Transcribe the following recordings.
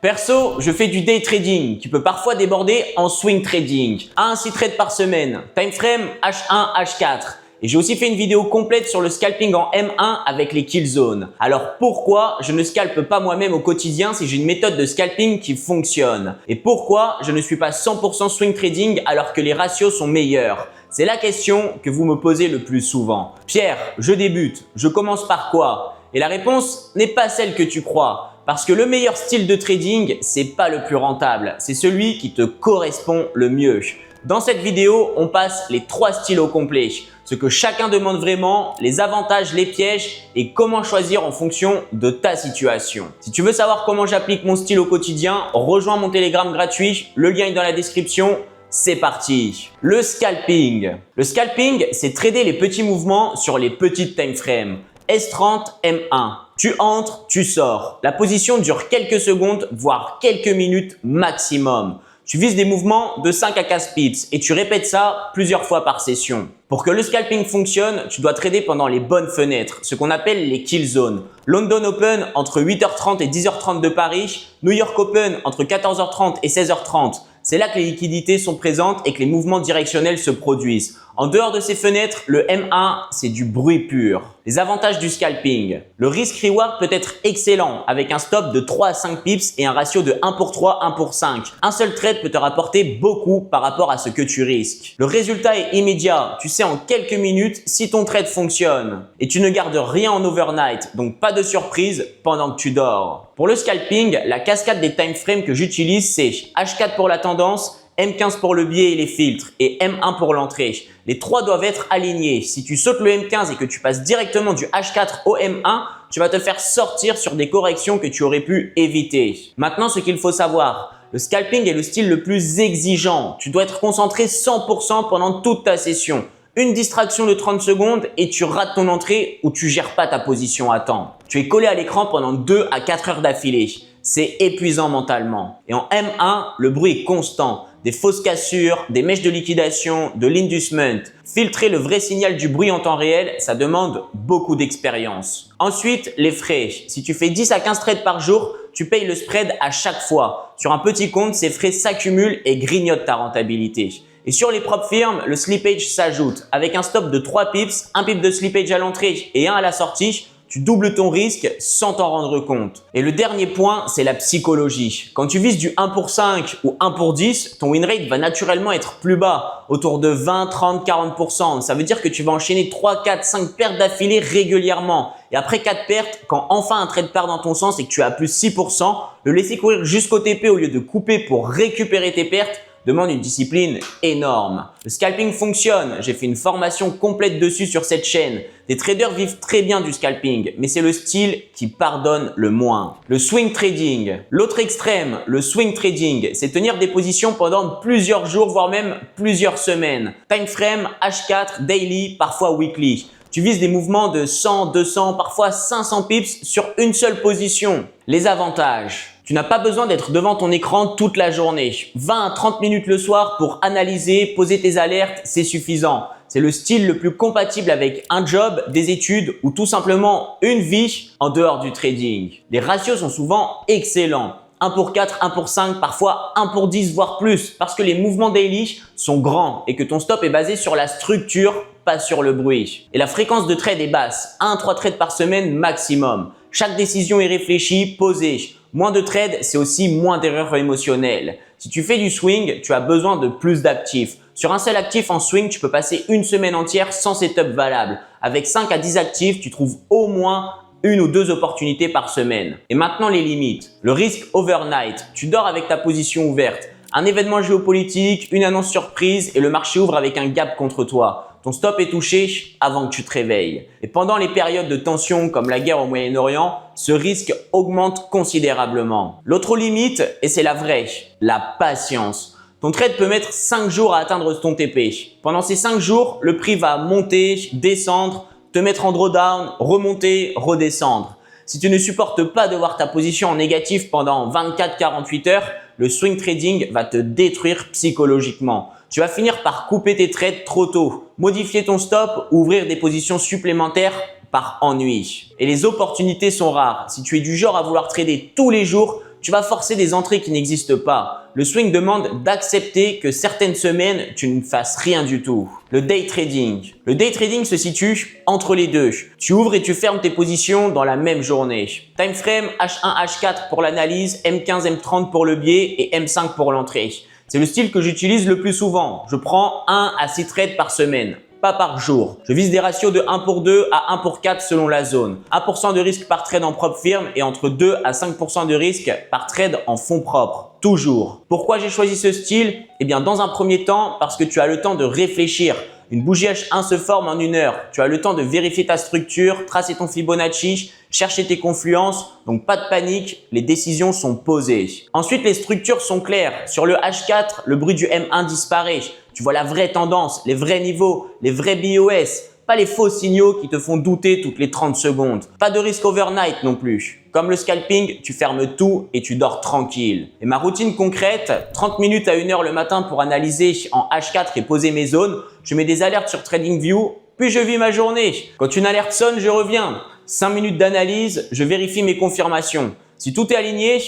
Perso, je fais du day trading qui peut parfois déborder en swing trading. 1 à 6 trades par semaine, time frame H1, H4. Et j'ai aussi fait une vidéo complète sur le scalping en M1 avec les kill zones. Alors pourquoi je ne scalpe pas moi-même au quotidien si j'ai une méthode de scalping qui fonctionne? Et pourquoi je ne suis pas 100% swing trading alors que les ratios sont meilleurs? C'est la question que vous me posez le plus souvent. Pierre, je débute, je commence par quoi? Et la réponse n'est pas celle que tu crois. Parce que le meilleur style de trading, c'est pas le plus rentable, c'est celui qui te correspond le mieux. Dans cette vidéo, on passe les 3 styles au complet, ce que chacun demande vraiment, les avantages, les pièges et comment choisir en fonction de ta situation. Si tu veux savoir comment j'applique mon style au quotidien, rejoins mon Telegram gratuit, le lien est dans la description. C'est parti! Le scalping. Le scalping, c'est trader les petits mouvements sur les petites time frames. S30, M1. Tu entres, tu sors. La position dure quelques secondes, voire quelques minutes maximum. Tu vises des mouvements de 5 à 15 pips et tu répètes ça plusieurs fois par session. Pour que le scalping fonctionne, tu dois trader pendant les bonnes fenêtres, ce qu'on appelle les kill zones. London Open entre 8h30 et 10h30 de Paris, New York Open entre 14h30 et 16h30. C'est là que les liquidités sont présentes et que les mouvements directionnels se produisent. En dehors de ces fenêtres, le M1, c'est du bruit pur. Les avantages du scalping. Le risk-reward peut être excellent avec un stop de 3 à 5 pips et un ratio de 1 pour 3, 1 pour 5. Un seul trade peut te rapporter beaucoup par rapport à ce que tu risques. Le résultat est immédiat. Tu sais en quelques minutes si ton trade fonctionne. Et tu ne gardes rien en overnight, donc pas de surprise pendant que tu dors. Pour le scalping, la cascade des time frames que j'utilise, c'est H4 pour la tendance, M15 pour le biais et les filtres et M1 pour l'entrée. Les 3 doivent être alignés. Si tu sautes le M15 et que tu passes directement du H4 au M1, tu vas te faire sortir sur des corrections que tu aurais pu éviter. Maintenant, ce qu'il faut savoir, le scalping est le style le plus exigeant. Tu dois être concentré 100% pendant toute ta session. Une distraction de 30 secondes et tu rates ton entrée ou tu gères pas ta position à temps. Tu es collé à l'écran pendant 2 à 4 heures d'affilée. C'est épuisant mentalement. Et en M1, le bruit est constant. Des fausses cassures, des mèches de liquidation, de l'inducement. Filtrer le vrai signal du bruit en temps réel, ça demande beaucoup d'expérience. Ensuite, les frais. Si tu fais 10 à 15 trades par jour, tu payes le spread à chaque fois. Sur un petit compte, ces frais s'accumulent et grignotent ta rentabilité. Et sur les propres firmes, le slippage s'ajoute. Avec un stop de 3 pips, 1 pip de slippage à l'entrée et 1 à la sortie, tu doubles ton risque sans t'en rendre compte. Et le dernier point, c'est la psychologie. Quand tu vises du 1 pour 5 ou 1 pour 10, ton win rate va naturellement être plus bas, autour de 20, 30, 40%. Ça veut dire que tu vas enchaîner 3, 4, 5 pertes d'affilée régulièrement. Et après 4 pertes, quand enfin un trade part dans ton sens et que tu as plus 6%, le laisser courir jusqu'au TP au lieu de couper pour récupérer tes pertes demande une discipline énorme. Le scalping fonctionne, j'ai fait une formation complète dessus sur cette chaîne. Des traders vivent très bien du scalping, mais c'est le style qui pardonne le moins. Le swing trading. L'autre extrême, le swing trading, c'est tenir des positions pendant plusieurs jours, voire même plusieurs semaines. Time frame, H4, daily, parfois weekly. Tu vises des mouvements de 100, 200, parfois 500 pips sur une seule position. Les avantages. Tu n'as pas besoin d'être devant ton écran toute la journée. 20 à 30 minutes le soir pour analyser, poser tes alertes, c'est suffisant. C'est le style le plus compatible avec un job, des études ou tout simplement une vie en dehors du trading. Les ratios sont souvent excellents. 1 pour 4, 1 pour 5, parfois 1 pour 10, voire plus, parce que les mouvements daily sont grands et que ton stop est basé sur la structure, pas sur le bruit. Et la fréquence de trade est basse, 1 à 3 trades par semaine maximum. Chaque décision est réfléchie, posée. Moins de trades, c'est aussi moins d'erreurs émotionnelles. Si tu fais du swing, tu as besoin de plus d'actifs. Sur un seul actif en swing, tu peux passer une semaine entière sans setup valable. Avec 5 à 10 actifs, tu trouves au moins 1 ou 2 opportunités par semaine. Et maintenant les limites. Le risque overnight. Tu dors avec ta position ouverte. Un événement géopolitique, une annonce surprise et le marché ouvre avec un gap contre toi. Ton stop est touché avant que tu te réveilles. Et pendant les périodes de tension comme la guerre au Moyen-Orient, ce risque augmente considérablement. L'autre limite, et c'est la vraie, la patience. Ton trade peut mettre 5 jours à atteindre ton TP. Pendant ces 5 jours, le prix va monter, descendre, te mettre en drawdown, remonter, redescendre. Si tu ne supportes pas de voir ta position en négatif pendant 24-48 heures, le swing trading va te détruire psychologiquement. Tu vas finir par couper tes trades trop tôt, modifier ton stop ou ouvrir des positions supplémentaires par ennui. Et les opportunités sont rares. Si tu es du genre à vouloir trader tous les jours, tu vas forcer des entrées qui n'existent pas. Le swing demande d'accepter que certaines semaines, tu ne fasses rien du tout. Le day trading. Le day trading se situe entre les deux. Tu ouvres et tu fermes tes positions dans la même journée. Time frame H1, H4 pour l'analyse, M15, M30 pour le biais et M5 pour l'entrée. C'est le style que j'utilise le plus souvent. Je prends 1 à 6 trades par semaine. Pas par jour. Je vise des ratios de 1 pour 2 à 1 pour 4 selon la zone. 1% de risque par trade en propre firme et entre 2 à 5% de risque par trade en fonds propres. Toujours. Pourquoi j'ai choisi ce style? Eh bien, dans un premier temps, parce que tu as le temps de réfléchir. Une bougie H1 se forme en 1 heure. Tu as le temps de vérifier ta structure, tracer ton Fibonacci, chercher tes confluences. Donc, pas de panique, les décisions sont posées. Ensuite, les structures sont claires. Sur le H4, le bruit du M1 disparaît. Tu vois la vraie tendance, les vrais niveaux, les vrais BOS. Pas les faux signaux qui te font douter toutes les 30 secondes. Pas de risque overnight non plus. Comme le scalping, tu fermes tout et tu dors tranquille. Et ma routine concrète, 30 minutes à 1 heure le matin pour analyser en H4 et poser mes zones. Je mets des alertes sur TradingView, puis je vis ma journée. Quand une alerte sonne, je reviens. 5 minutes d'analyse, je vérifie mes confirmations. Si tout est aligné,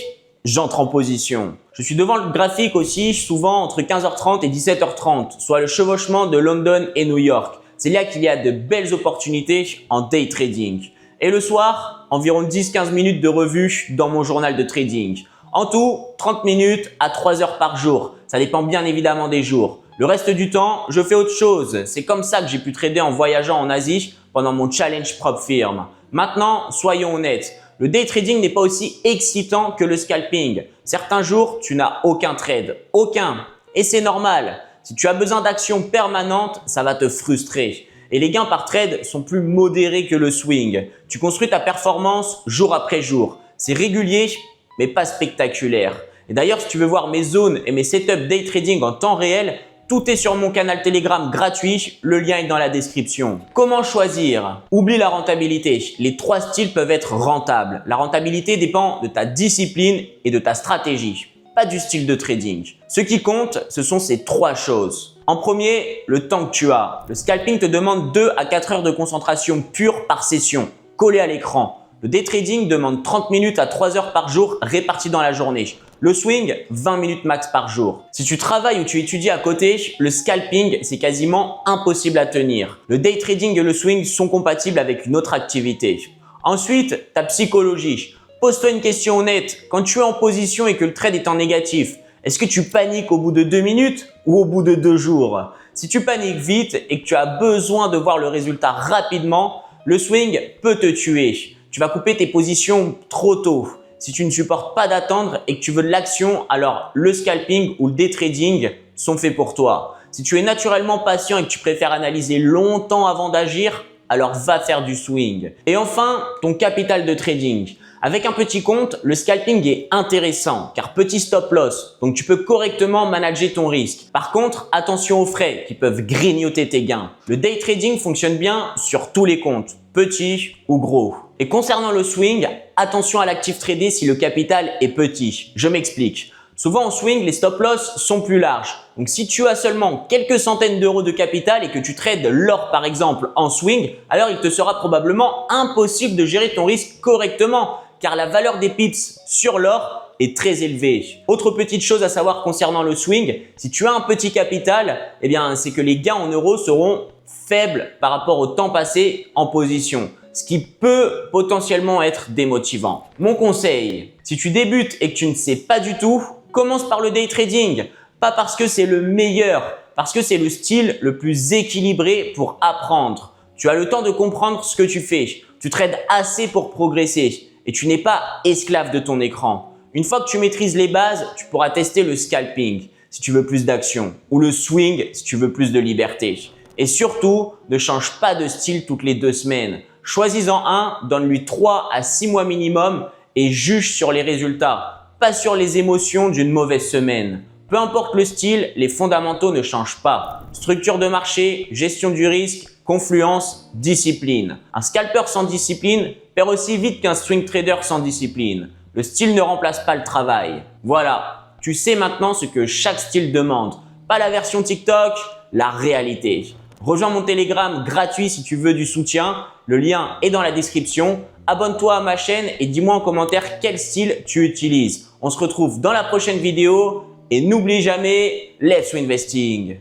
j'entre en position. Je suis devant le graphique aussi, souvent entre 15h30 et 17h30, soit le chevauchement de London et New York. C'est là qu'il y a de belles opportunités en day trading. Et le soir, environ 10-15 minutes de revue dans mon journal de trading. En tout, 30 minutes à 3 heures par jour. Ça dépend bien évidemment des jours. Le reste du temps, je fais autre chose. C'est comme ça que j'ai pu trader en voyageant en Asie pendant mon challenge propre firme. Maintenant, soyons honnêtes. Le day trading n'est pas aussi excitant que le scalping. Certains jours, tu n'as aucun trade. Aucun. Et c'est normal. Si tu as besoin d'actions permanentes, ça va te frustrer. Et les gains par trade sont plus modérés que le swing. Tu construis ta performance jour après jour. C'est régulier, mais pas spectaculaire. Et d'ailleurs, si tu veux voir mes zones et mes setups day trading en temps réel, tout est sur mon canal Telegram gratuit, le lien est dans la description. Comment choisir? Oublie la rentabilité. Les 3 styles peuvent être rentables. La rentabilité dépend de ta discipline et de ta stratégie, pas du style de trading. Ce qui compte, ce sont ces 3 choses. En premier, le temps que tu as. Le scalping te demande 2 à 4 heures de concentration pure par session, collé à l'écran. Le day trading demande 30 minutes à 3 heures par jour réparties dans la journée. Le swing, 20 minutes max par jour. Si tu travailles ou tu étudies à côté, le scalping, c'est quasiment impossible à tenir. Le day trading et le swing sont compatibles avec une autre activité. Ensuite, ta psychologie. Pose-toi une question honnête. Quand tu es en position et que le trade est en négatif, est-ce que tu paniques au bout de 2 minutes ou au bout de 2 jours? Si tu paniques vite et que tu as besoin de voir le résultat rapidement, le swing peut te tuer. Tu vas couper tes positions trop tôt. Si tu ne supportes pas d'attendre et que tu veux de l'action, alors le scalping ou le day trading sont faits pour toi. Si tu es naturellement patient et que tu préfères analyser longtemps avant d'agir, alors va faire du swing. Et enfin, ton capital de trading. Avec un petit compte, le scalping est intéressant car petit stop loss, donc tu peux correctement manager ton risque. Par contre, attention aux frais qui peuvent grignoter tes gains. Le day trading fonctionne bien sur tous les comptes, petits ou gros. Et concernant le swing, attention à l'actif tradé si le capital est petit. Je m'explique. Souvent en swing, les stop loss sont plus larges. Donc si tu as seulement quelques centaines d'euros de capital et que tu trades l'or par exemple en swing, alors il te sera probablement impossible de gérer ton risque correctement car la valeur des pips sur l'or est très élevée. Autre petite chose à savoir concernant le swing, si tu as un petit capital, eh bien c'est que les gains en euros seront faibles par rapport au temps passé en position, ce qui peut potentiellement être démotivant. Mon conseil, si tu débutes et que tu ne sais pas du tout, commence par le day trading. Pas parce que c'est le meilleur, parce que c'est le style le plus équilibré pour apprendre. Tu as le temps de comprendre ce que tu fais. Tu trades assez pour progresser et tu n'es pas esclave de ton écran. Une fois que tu maîtrises les bases, tu pourras tester le scalping si tu veux plus d'action ou le swing si tu veux plus de liberté. Et surtout, ne change pas de style toutes les 2 semaines. Choisis-en un, donne-lui 3 à 6 mois minimum et juge sur les résultats, pas sur les émotions d'une mauvaise semaine. Peu importe le style, les fondamentaux ne changent pas. Structure de marché, gestion du risque, confluence, discipline. Un scalper sans discipline perd aussi vite qu'un swing trader sans discipline. Le style ne remplace pas le travail. Voilà, tu sais maintenant ce que chaque style demande. Pas la version TikTok, la réalité. Rejoins mon Telegram gratuit si tu veux du soutien. Le lien est dans la description. abonne-toi à ma chaîne et dis-moi en commentaire quel style tu utilises. On se retrouve dans la prochaine vidéo et n'oublie jamais, let's investing!